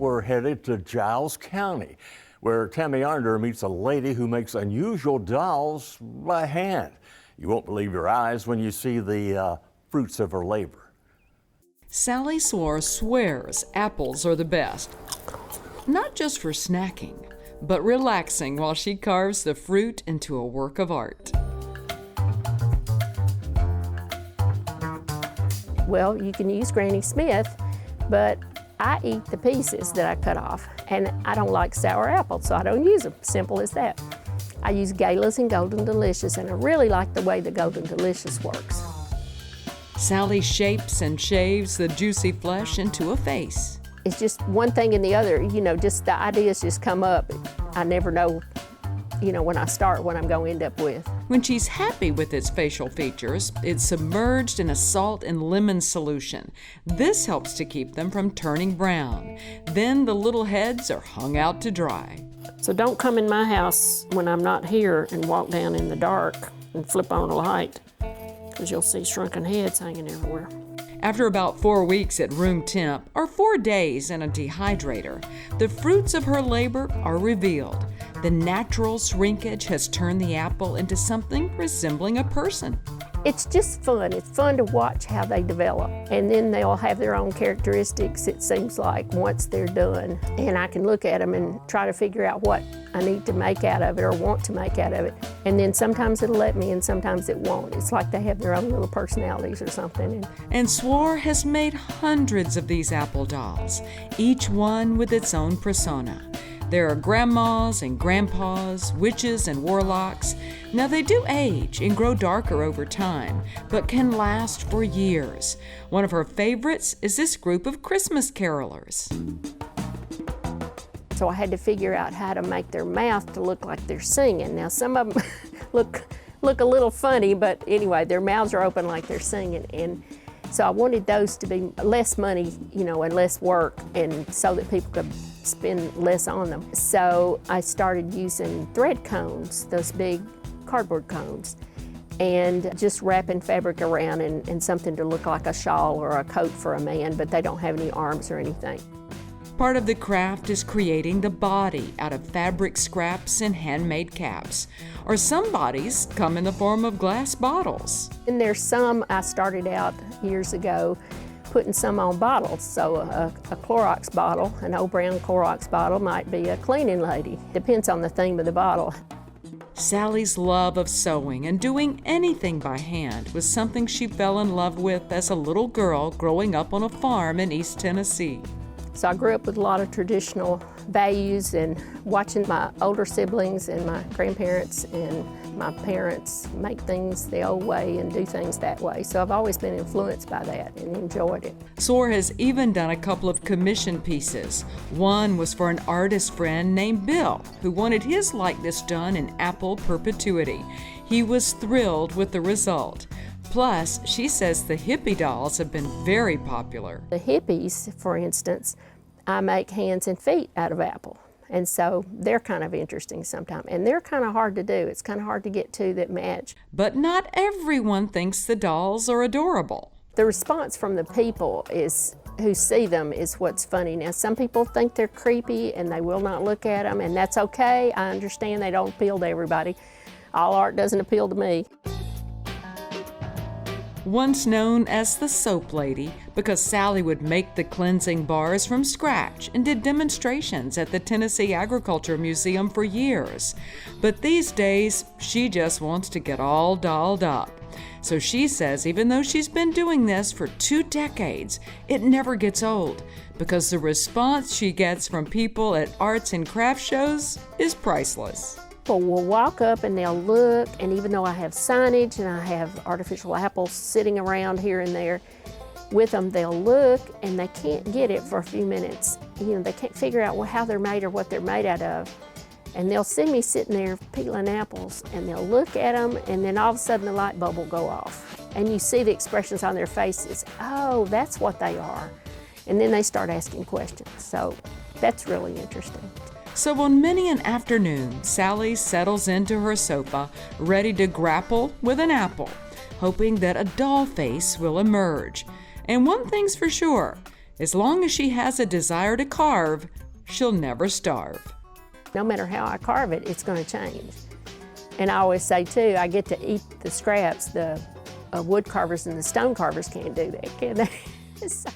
we're headed to Giles County, where Tammy Arnder meets a lady who makes unusual dolls by hand. You won't believe your eyes when you see the fruits of her labor. Sally Swore swears apples are the best, not just for snacking, but relaxing while she carves the fruit into a work of art. Well, you can use Granny Smith, but I eat the pieces that I cut off, and I don't like sour apples, so I don't use them. Simple as that. I use Gala's and Golden Delicious, and I really like the way the Golden Delicious works. Sally shapes and shaves the juicy flesh into a face. It's just one thing and the other, just the ideas just come up. I never know, when I start what I'm going to end up with. When she's happy with its facial features, it's submerged in a salt and lemon solution. This helps to keep them from turning brown. Then the little heads are hung out to dry. So don't come in my house when I'm not here and walk down in the dark and flip on a light, because you'll see shrunken heads hanging everywhere. After about 4 weeks at room temp, or 4 days in a dehydrator, the fruits of her labor are revealed. The natural shrinkage has turned the apple into something resembling a person. It's just fun. It's fun to watch how they develop. And then they'll have their own characteristics, it seems like, once they're done. And I can look at them and try to figure out what I need to make out of it or want to make out of it. And then sometimes it'll let me and sometimes it won't. It's like they have their own little personalities or something. And Swore has made hundreds of these apple dolls, each one with its own persona. There are grandmas and grandpas, witches and warlocks. Now they do age and grow darker over time, but can last for years. One of her favorites is this group of Christmas carolers. So I had to figure out how to make their mouth to look like they're singing. Now some of them look a little funny, but anyway, their mouths are open like they're singing. And so I wanted those to be less money, and less work, and so that people could spend less on them. So I started using thread cones, those big cardboard cones, and just wrapping fabric around and something to look like a shawl or a coat for a man, but they don't have any arms or anything. Part of the craft is creating the body out of fabric scraps and handmade caps. Or some bodies come in the form of glass bottles. And there's some, I started out years ago putting some on bottles. So a Clorox bottle, an old brown Clorox bottle, might be a cleaning lady. Depends on the theme of the bottle. Sally's love of sewing and doing anything by hand was something she fell in love with as a little girl growing up on a farm in East Tennessee. So I grew up with a lot of traditional values and watching my older siblings and my grandparents and my parents make things the old way and do things that way. So I've always been influenced by that and enjoyed it. Swore has even done a couple of commission pieces. One was for an artist friend named Bill, who wanted his likeness done in apple perpetuity. He was thrilled with the result. Plus, she says the hippie dolls have been very popular. The hippies, for instance, I make hands and feet out of apple. And so they're kind of interesting sometimes. And they're kind of hard to do. It's kind of hard to get two that match. But not everyone thinks the dolls are adorable. The response from the people who see them is what's funny. Now, some people think they're creepy and they will not look at them, and that's okay. I understand they don't appeal to everybody. All art doesn't appeal to me. Once known as the Soap Lady because Sally would make the cleansing bars from scratch and did demonstrations at the Tennessee Agriculture Museum for years. But these days, she just wants to get all dolled up. So she says even though she's been doing this for 2 decades, it never gets old because the response she gets from people at arts and craft shows is priceless. People will walk up and they'll look, and even though I have signage and I have artificial apples sitting around here and there with them, they'll look and they can't get it for a few minutes. They can't figure out how they're made or what they're made out of. And they'll see me sitting there peeling apples, and they'll look at them, and then all of a sudden the light bulb will go off. And you see the expressions on their faces, oh, that's what they are. And then they start asking questions. So that's really interesting. So on many an afternoon, Sally settles into her sofa, ready to grapple with an apple, hoping that a doll face will emerge. And one thing's for sure, As long as she has a desire to carve, she'll never starve. No matter how I carve it, it's going to change. And I always say too, I get to eat the scraps. The wood carvers and the stone carvers can't do that, can they? So.